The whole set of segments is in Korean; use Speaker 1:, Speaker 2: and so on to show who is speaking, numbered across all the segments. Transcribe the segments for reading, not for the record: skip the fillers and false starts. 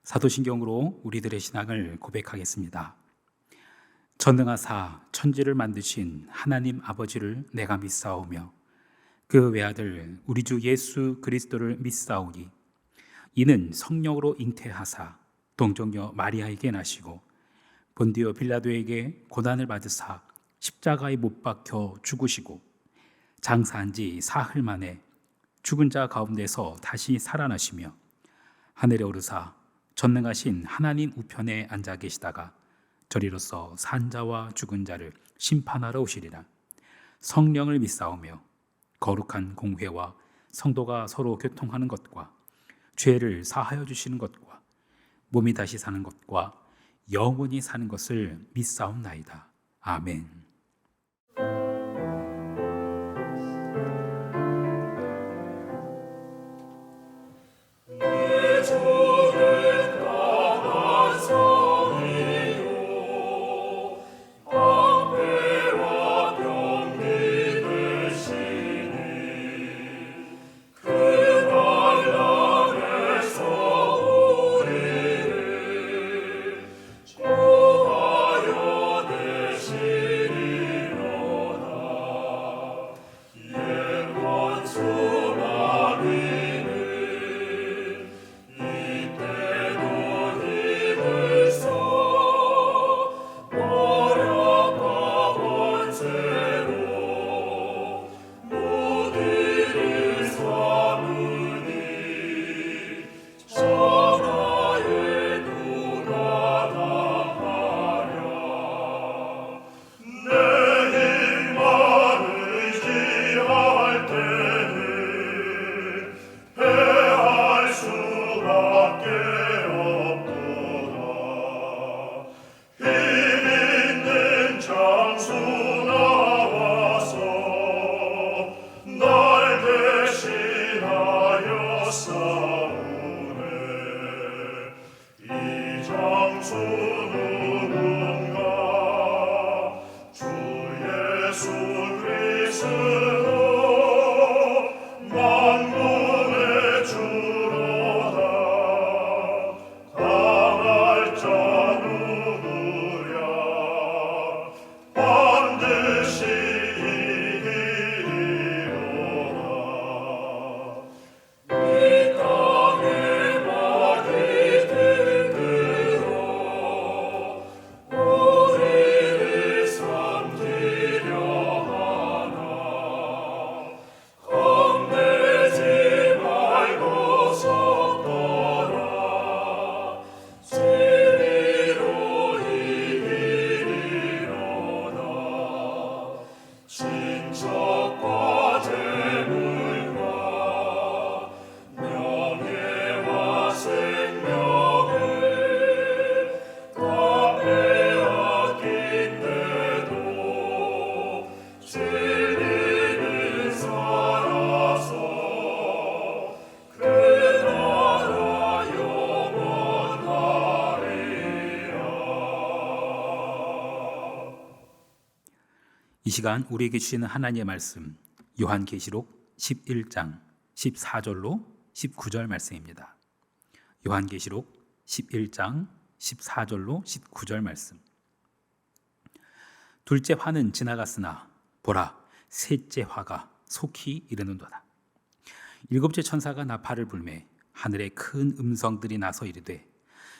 Speaker 1: 사도신경으로 우리들의 신앙을 고백하겠습니다. 전능하사 천지를 만드신 하나님 아버지를 내가 믿사오며 그 외아들 우리 주 예수 그리스도를 믿사오니 이는 성령으로 잉태하사 동정녀 마리아에게 나시고 본디오 빌라도에게 고난을 받으사 십자가에 못 박혀 죽으시고 장사한 지 사흘 만에 죽은 자 가운데서 다시 살아나시며 하늘에 오르사 전능하신 하나님 우편에 앉아 계시다가 저리로서 산 자와 죽은 자를 심판하러 오시리라. 성령을 믿사오며 거룩한 공회와 성도가 서로 교통하는 것과 죄를 사하여 주시는 것과 몸이 다시 사는 것과 영원히 사는 것을 믿사옵나이다. 아멘. 이 시간 우리에게 주시는 하나님의 말씀 요한계시록 11장 14절로 19절 말씀입니다. 요한계시록 11장 14절로 19절 말씀. 둘째 화는 지나갔으나 보라 셋째 화가 속히 이르는도다. 일곱째 천사가 나팔을 불매 하늘에 큰 음성들이 나서 이르되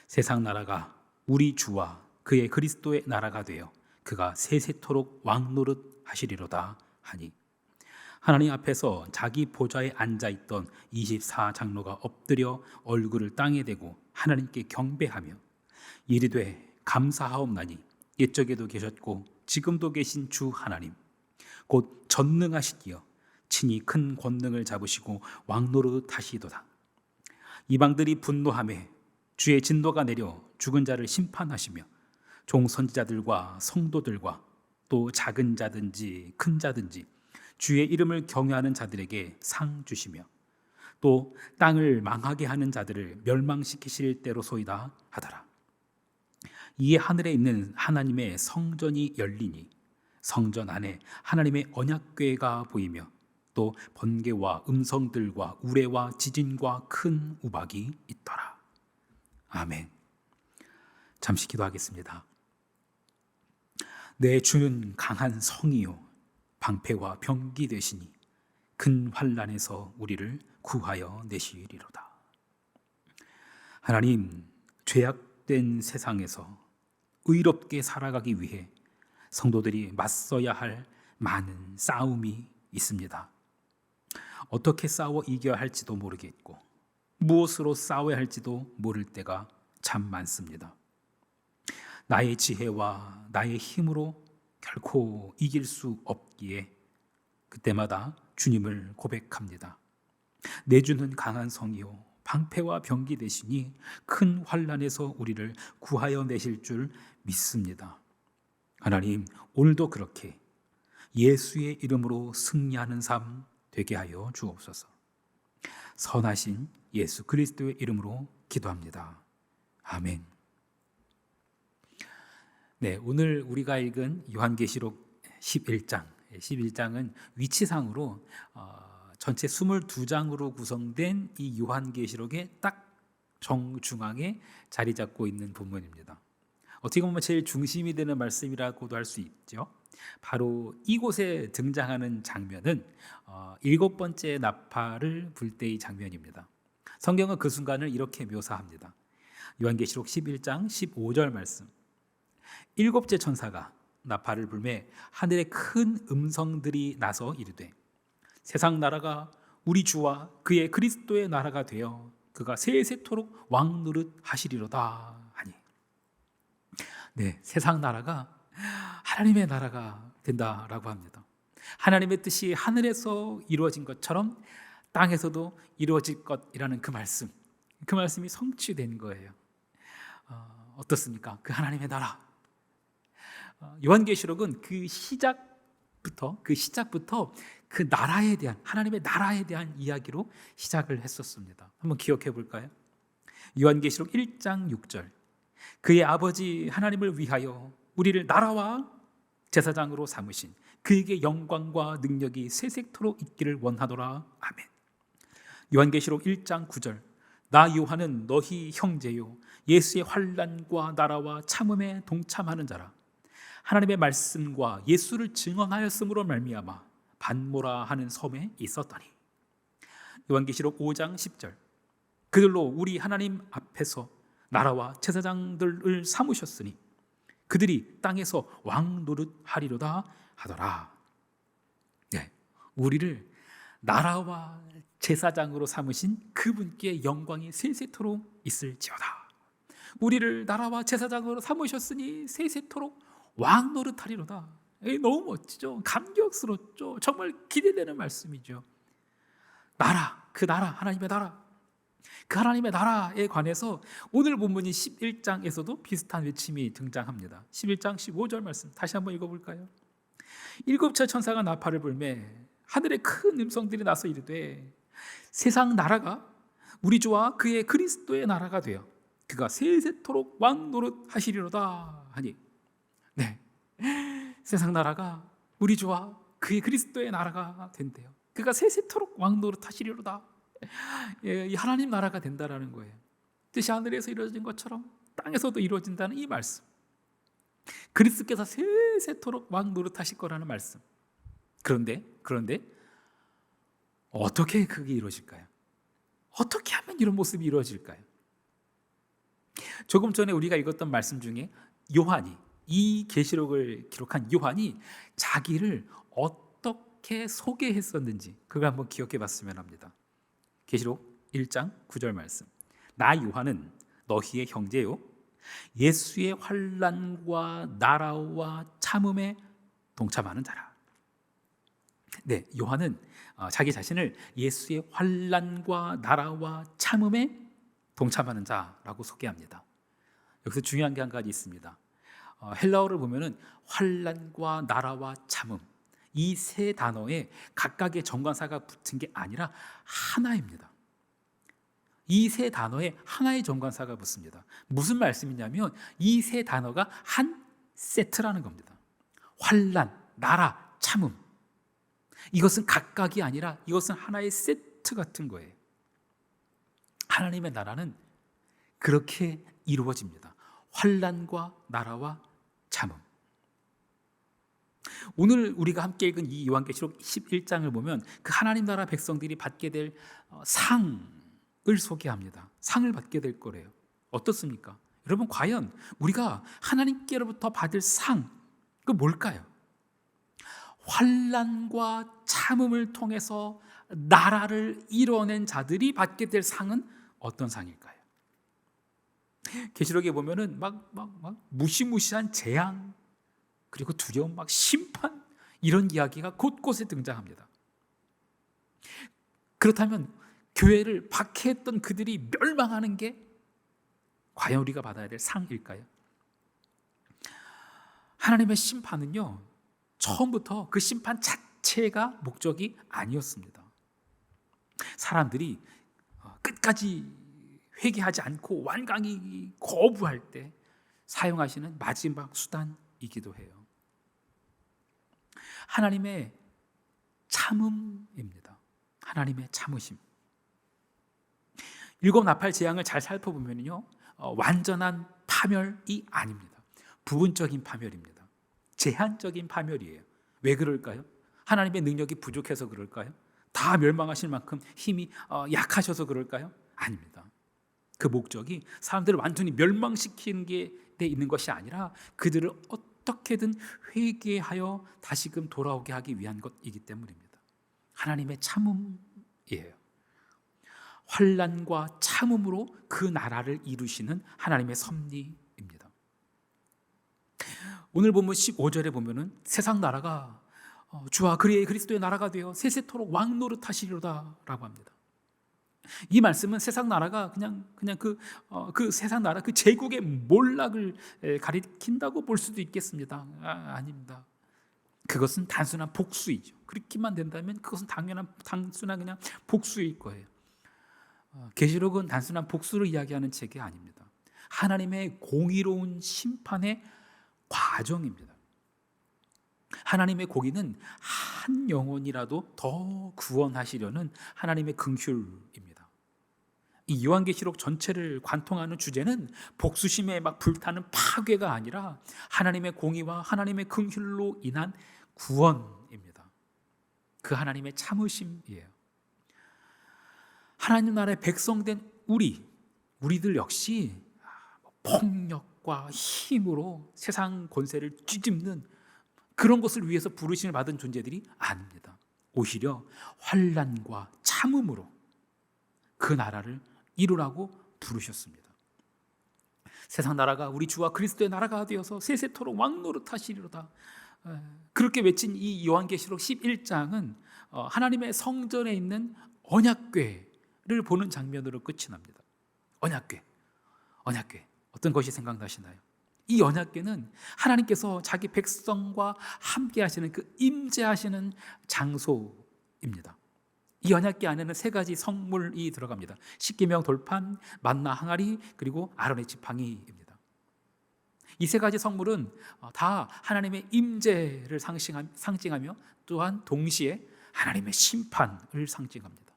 Speaker 1: 세상 나라가 우리 주와 그의 그리스도의 나라가 되어 그가 세세토록 왕노릇 하시리로다 하니 하나님 앞에서 자기 보좌에 앉아있던 24장로가 엎드려 얼굴을 땅에 대고 하나님께 경배하며 이르되 감사하옵나니 옛적에도 계셨고 지금도 계신 주 하나님 곧 전능하시기여 친히 큰 권능을 잡으시고 왕노릇 하시도다. 이방들이 분노하며 주의 진노가 내려 죽은 자를 심판하시며 종선지자들과 성도들과 또 작은 자든지 큰 자든지 주의 이름을 경외하는 자들에게 상 주시며 또 땅을 망하게 하는 자들을 멸망시키실 때로소이다 하더라. 이에 하늘에 있는 하나님의 성전이 열리니 성전 안에 하나님의 언약궤가 보이며 또 번개와 음성들과 우레와 지진과 큰 우박이 있더라. 아멘. 잠시 기도하겠습니다. 내 주는 강한 성이요 방패와 병기 되시니 큰 환난에서 우리를 구하여 내시리로다. 하나님, 죄악된 세상에서 의롭게 살아가기 위해 성도들이 맞서야 할 많은 싸움이 있습니다. 어떻게 싸워 이겨야 할지도 모르겠고 무엇으로 싸워야 할지도 모를 때가 참 많습니다. 나의 지혜와 나의 힘으로 결코 이길 수 없기에 그때마다 주님을 고백합니다. 내 주는 강한 성이요 방패와 병기 되시니 큰 환난에서 우리를 구하여 내실 줄 믿습니다. 하나님, 오늘도 그렇게 예수의 이름으로 승리하는 삶 되게 하여 주옵소서. 선하신 예수 그리스도의 이름으로 기도합니다. 아멘. 네, 오늘 우리가 읽은 요한계시록 11장은 위치상으로 전체 22장으로 구성된 이 요한계시록의 딱 정중앙에 자리 잡고 있는 본문입니다. 어떻게 보면 제일 중심이 되는 말씀이라고도 할 수 있죠. 바로 이곳에 등장하는 장면은 7번째 나팔을 불 때의 장면입니다. 성경은 그 순간을 이렇게 묘사합니다. 요한계시록 11장 15절 말씀. 7째 천사가 나팔을 불매 하늘에 큰 음성들이 나서 이르되 세상 나라가 우리 주와 그의 그리스도의 나라가 되어 그가 세세토록 왕노릇 하시리로다 하니. 네, 세상 나라가 하나님의 나라가 된다라고 합니다. 하나님의 뜻이 하늘에서 이루어진 것처럼 땅에서도 이루어질 것이라는 그 말씀이 성취된 거예요. 어떻습니까? 그 하나님의 나라. 요한계시록은 그 시작부터 그 나라에 대한, 하나님의 나라에 대한 이야기로 시작을 했었습니다. 한번 기억해 볼까요? 요한계시록 1장 6절. 그의 아버지 하나님을 위하여 우리를 나라와 제사장으로 삼으신 그에게 영광과 능력이 세세토록 있기를 원하노라. 아멘. 요한계시록 1장 9절. 나 요한은 너희 형제요 예수의 환난과 나라와 참음에 동참하는 자라. 하나님의 말씀과 예수를 증언하였으므로 말미암아 반모라 하는 섬에 있었더니. 요한계시록 5장 10절. 그들로 우리 하나님 앞에서 나라와 제사장들을 삼으셨으니 그들이 땅에서 왕 노릇하리로다 하더라. 네, 우리를 나라와 제사장으로 삼으신 그분께 영광이 세세토록 있을지어다. 우리를 나라와 제사장으로 삼으셨으니 세세토록 왕 노릇하리로다. 너무 멋지죠? 감격스럽죠? 정말 기대되는 말씀이죠. 나라, 그 나라, 하나님의 나라, 그 하나님의 나라에 관해서 오늘 본문인 11장에서도 비슷한 외침이 등장합니다. 11장 15절 말씀 다시 한번 읽어볼까요? 7째 천사가 나팔을 불매 하늘에 큰 음성들이 나서 이르되 세상 나라가 우리 주와 그의 그리스도의 나라가 되어 그가 세세토록 왕 노릇 하시리로다 하니. 네, 세상 나라가 우리 주와 그의 그리스도의 나라가 된대요. 그가 세세토록 왕 노릇 하시리로다. 이 하나님 나라가 된다라는 거예요. 뜻이 하늘에서 이루어진 것처럼 땅에서도 이루어진다는 이 말씀. 그리스도께서 세세토록 왕 노릇하실 거라는 말씀. 그런데 어떻게 그게 이루어질까요? 어떻게 하면 이런 모습이 이루어질까요? 조금 전에 우리가 읽었던 말씀 중에 요한이, 이 계시록을 기록한 요한이 자기를 어떻게 소개했었는지 그걸 한번 기억해 봤으면 합니다. 계시록 1장 9절 말씀. 나 요한은 너희의 형제요 예수의 환난과 나라와 참음에 동참하는 자라. 네, 요한은 자기 자신을 예수의 환난과 나라와 참음에 동참하는 자라고 소개합니다. 여기서 중요한 게 한 가지 있습니다. 헬라어를 보면은 환난과 나라와 참음, 이 세 단어에 각각의 정관사가 붙은 게 아니라 하나입니다. 이 세 단어에 하나의 정관사가 붙습니다. 무슨 말씀이냐면 이 세 단어가 한 세트라는 겁니다. 환난, 나라, 참음. 이것은 각각이 아니라 이것은 하나의 세트 같은 거예요. 하나님의 나라는 그렇게 이루어집니다. 환난과 나라와 참음. 오늘 우리가 함께 읽은 이 요한계시록 11장을 보면 그 하나님 나라 백성들이 받게 될 상을 소개합니다. 상을 받게 될 거래요. 어떻습니까? 여러분, 과연 우리가 하나님께로부터 받을 상, 그 뭘까요? 환난과 참음을 통해서 나라를 이뤄낸 자들이 받게 될 상은 어떤 상일까요? 계시록에 보면은 막 무시무시한 재앙, 그리고 두려움, 심판, 이런 이야기가 곳곳에 등장합니다. 그렇다면 교회를 박해했던 그들이 멸망하는 게 과연 우리가 받아야 될 상일까요? 하나님의 심판은요, 처음부터 그 심판 자체가 목적이 아니었습니다. 사람들이 끝까지 회개하지 않고 완강히 거부할 때 사용하시는 마지막 수단이기도 해요. 하나님의 참음입니다. 하나님의 참으심. 일곱 나팔 재앙을 잘 살펴보면요, 완전한 파멸이 아닙니다. 부분적인 파멸입니다. 제한적인 파멸이에요. 왜 그럴까요? 하나님의 능력이 부족해서 그럴까요? 다 멸망하실 만큼 힘이 약하셔서 그럴까요? 아닙니다. 그 목적이 사람들을 완전히 멸망시키는 게 돼 있는 것이 아니라 그들을 어떻게든 회개하여 다시금 돌아오게 하기 위한 것이기 때문입니다. 하나님의 참음이에요. 환난과 참음으로 그 나라를 이루시는 하나님의 섭리입니다. 오늘 본문 15절에 보면은 세상 나라가 주와 그리의 그리스도의 나라가 되어 세세토록 왕노릇하시리로다 라고 합니다. 이 말씀은 세상 나라가 그냥 그 세상 나라 그 제국의 몰락을 가리킨다고 볼 수도 있겠습니다. 아닙니다. 그것은 단순한 복수이죠. 그렇게만 된다면 그것은 단순한 그냥 복수일 거예요. 계시록은 단순한 복수를 이야기하는 책이 아닙니다. 하나님의 공의로운 심판의 과정입니다. 하나님의 공의는 한 영혼이라도 더 구원하시려는 하나님의 긍휼입니다. 이 요한계시록 전체를 관통하는 주제는 복수심에 불타는 파괴가 아니라 하나님의 공의와 하나님의 긍휼로 인한 구원입니다. 그 하나님의 참으심이에요. 하나님 나라의 백성된 우리들 역시 폭력과 힘으로 세상 권세를 뒤집는 그런 것을 위해서 부르심을 받은 존재들이 아닙니다. 오히려 환난과 참음으로 그 나라를 이루라고 부르셨습니다. 세상 나라가 우리 주와 그리스도의 나라가 되어서 세세토록 왕노릇하시리로다. 그렇게 외친 이 요한계시록 11장은 하나님의 성전에 있는 언약궤를 보는 장면으로 끝이 납니다. 언약궤. 어떤 것이 생각나시나요? 이 언약궤는 하나님께서 자기 백성과 함께 하시는 그 임재하시는 장소입니다. 이 언약궤 안에는 세 가지 성물이 들어갑니다. 십계명 돌판, 만나 항아리, 그리고 아론의 지팡이입니다. 이 세 가지 성물은 다 하나님의 임재를 상징하며 또한 동시에 하나님의 심판을 상징합니다.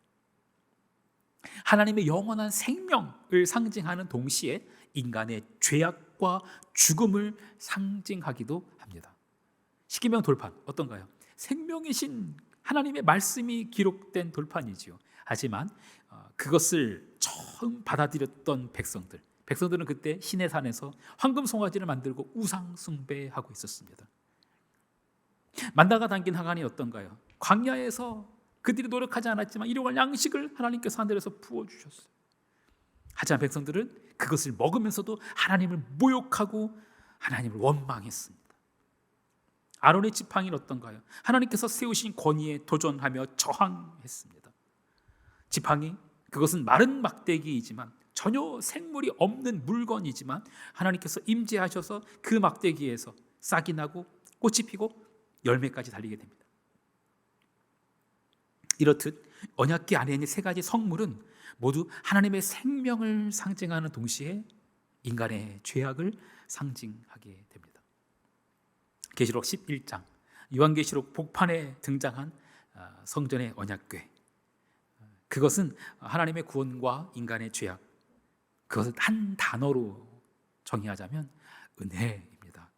Speaker 1: 하나님의 영원한 생명을 상징하는 동시에 인간의 죄악과 죽음을 상징하기도 합니다. 십계명 돌판 어떤가요? 생명이신 하나님의 말씀이 기록된 돌판이지요. 하지만 그것을 처음 받아들였던 백성들은 그때 시내산에서 황금 송아지를 만들고 우상 숭배하고 있었습니다. 만나가 담긴 항아리 어떤가요? 광야에서 그들이 노력하지 않았지만 일용할 양식을 하나님께서 하늘에서 부어주셨어요. 하지만 백성들은 그것을 먹으면서도 하나님을 모욕하고 하나님을 원망했습니다. 아론의 지팡이는 어떤가요? 하나님께서 세우신 권위에 도전하며 저항했습니다. 지팡이, 그것은 마른 막대기이지만 전혀 생물이 없는 물건이지만 하나님께서 임재하셔서 그 막대기에서 싹이 나고 꽃이 피고 열매까지 달리게 됩니다. 이렇듯 언약궤 안에 있는 세 가지 성물은 모두 하나님의 생명을 상징하는 동시에 인간의 죄악을 상징하게 됩니다. 계시록 11장, 요한계시록 복판에 등장한 성전의 언약궤, 그것은 하나님의 구원과 인간의 죄악, 그것을 한 단어로 정의하자면 은혜입니다.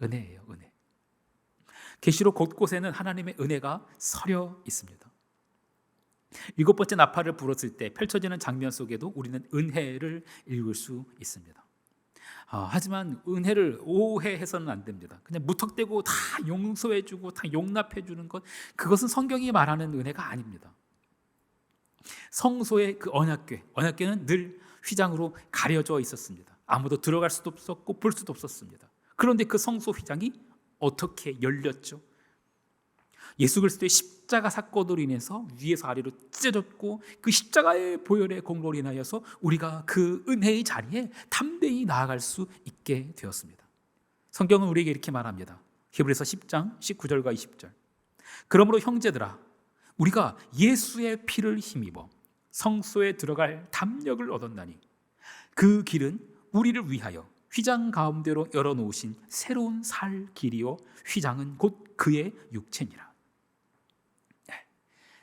Speaker 1: 은혜예요. 은혜. 계시록 곳곳에는 하나님의 은혜가 서려 있습니다. 7번째 나팔을 불었을 때 펼쳐지는 장면 속에도 우리는 은혜를 읽을 수 있습니다. 하지만 은혜를 오해해서는 안 됩니다. 그냥 무턱대고 다 용서해주고 다 용납해주는 것, 그것은 성경이 말하는 은혜가 아닙니다. 성소의 그 언약궤는 늘 휘장으로 가려져 있었습니다. 아무도 들어갈 수도 없었고 볼 수도 없었습니다. 그런데 그 성소 휘장이 어떻게 열렸죠? 예수 그리스도의 십자가 사건으로 인해서 위에서 아래로 찢어졌고 그 십자가의 보혈의 공로로 인하여서 우리가 그 은혜의 자리에 담대히 나아갈 수 있게 되었습니다. 성경은 우리에게 이렇게 말합니다. 히브리서 10장 19절과 20절. 그러므로 형제들아, 우리가 예수의 피를 힘입어 성소에 들어갈 담력을 얻었나니 그 길은 우리를 위하여 휘장 가운데로 열어놓으신 새로운 살 길이요 휘장은 곧 그의 육체니라.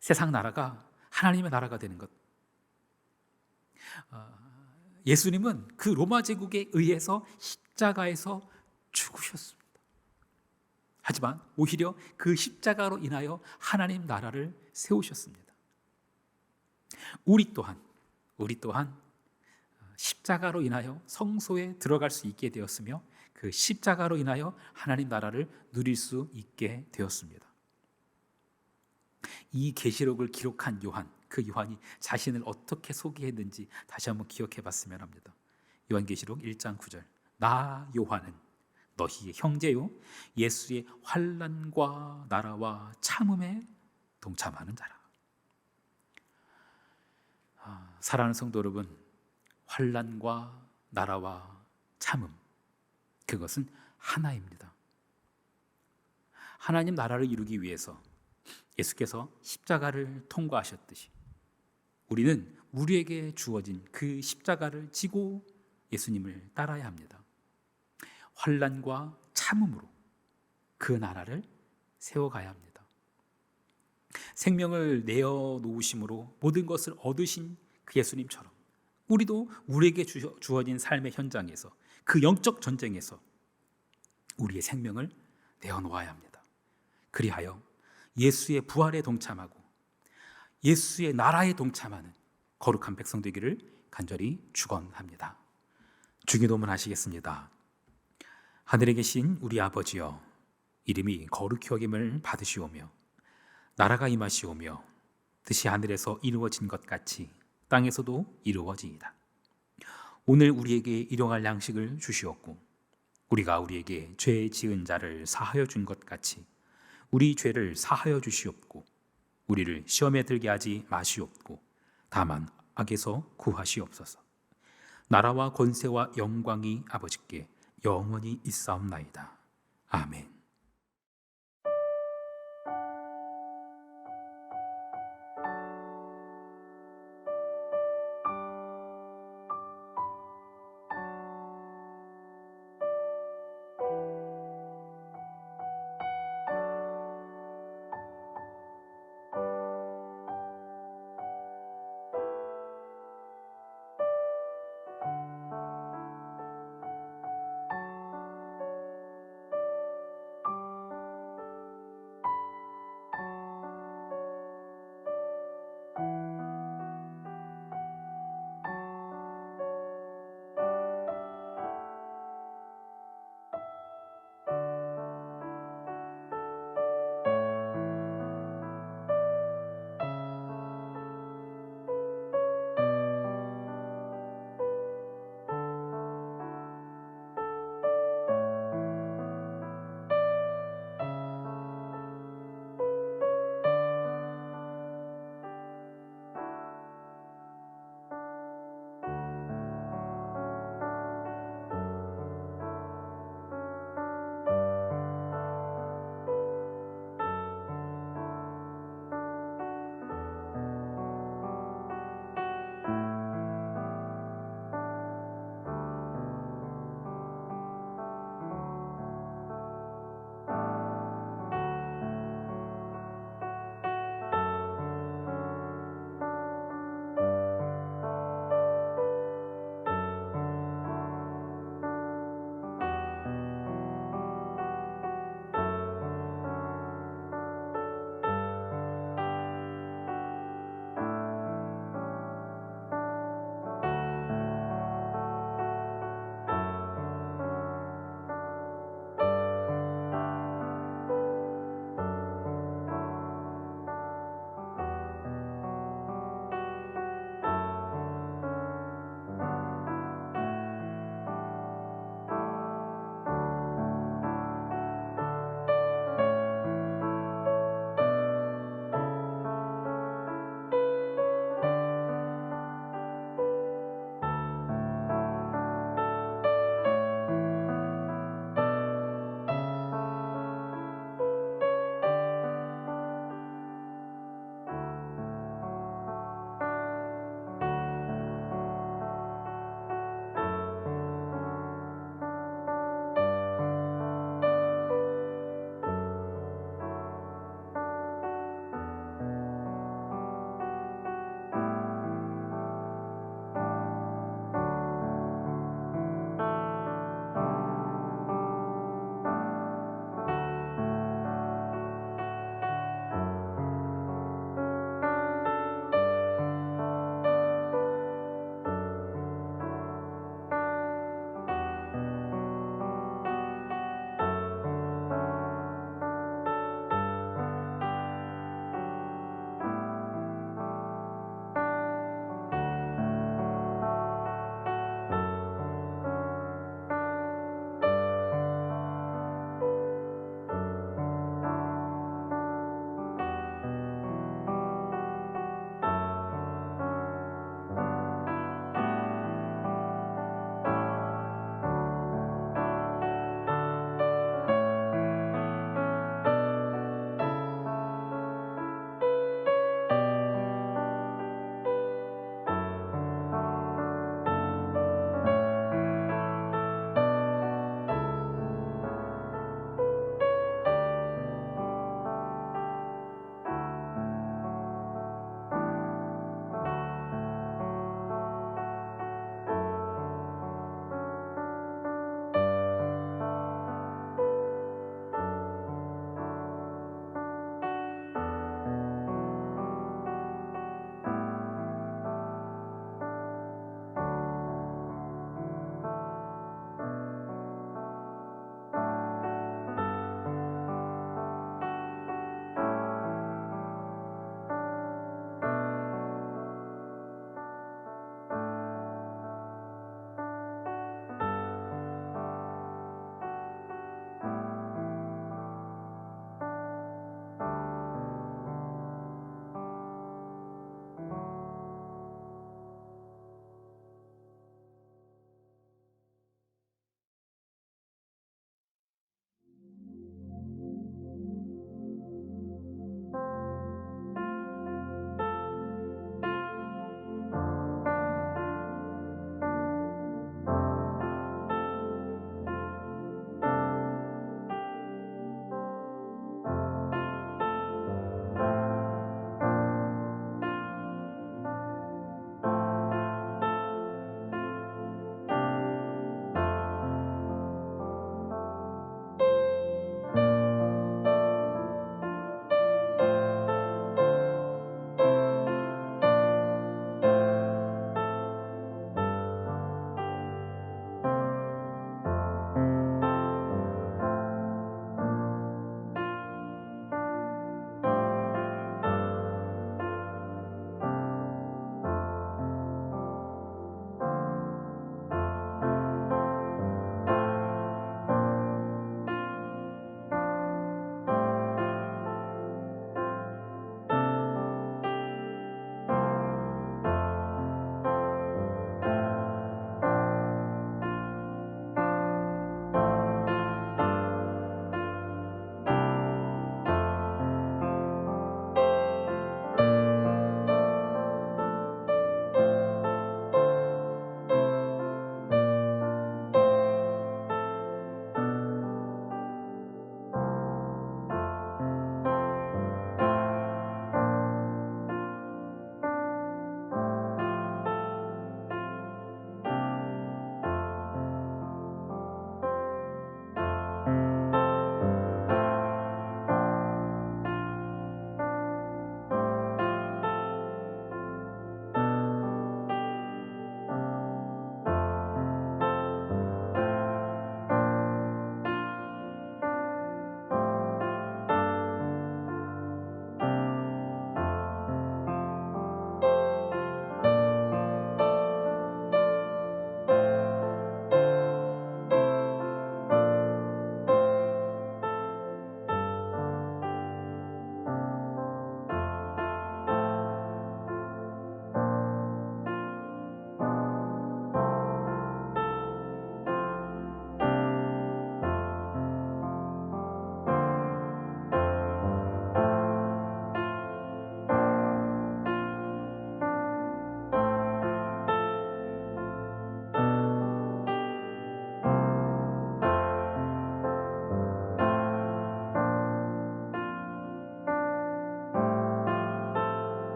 Speaker 1: 세상 나라가 하나님의 나라가 되는 것, 예수님은 그 로마 제국에 의해서 십자가에서 죽으셨습니다. 하지만 오히려 그 십자가로 인하여 하나님 나라를 세우셨습니다. 우리 또한 십자가로 인하여 성소에 들어갈 수 있게 되었으며 그 십자가로 인하여 하나님 나라를 누릴 수 있게 되었습니다. 이 계시록을 기록한 요한, 그 요한이 자신을 어떻게 소개했는지 다시 한번 기억해 봤으면 합니다. 요한계시록 1장 9절. 나 요한은 너희의 형제요 예수의 환난과 나라와 참음에 동참하는 자라. 사랑하는 성도 여러분, 환난과 나라와 참음, 그것은 하나입니다. 하나님 나라를 이루기 위해서 예수께서 십자가를 통과하셨듯이 우리는 우리에게 주어진 그 십자가를 지고 예수님을 따라야 합니다. 환난과 참음으로 그 나라를 세워가야 합니다. 생명을 내어놓으심으로 모든 것을 얻으신 그 예수님처럼 우리도 우리에게 주어진 삶의 현장에서 그 영적 전쟁에서 우리의 생명을 내어놓아야 합니다. 그리하여 예수의 부활에 동참하고 예수의 나라에 동참하는 거룩한 백성 되기를 간절히 축원합니다. 주기도문 하시겠습니다. 하늘에 계신 우리 아버지여, 이름이 거룩히 여김을 받으시오며 나라가 임하시오며 뜻이 하늘에서 이루어진 것 같이 땅에서도 이루어지이다. 오늘 우리에게 일용할 양식을 주시옵고 우리가 우리에게 죄 지은 자를 사하여 준 것 같이 우리 죄를 사하여 주시옵고 우리를 시험에 들게 하지 마시옵고 다만 악에서 구하시옵소서. 나라와 권세와 영광이 아버지께 영원히 있사옵나이다. 아멘.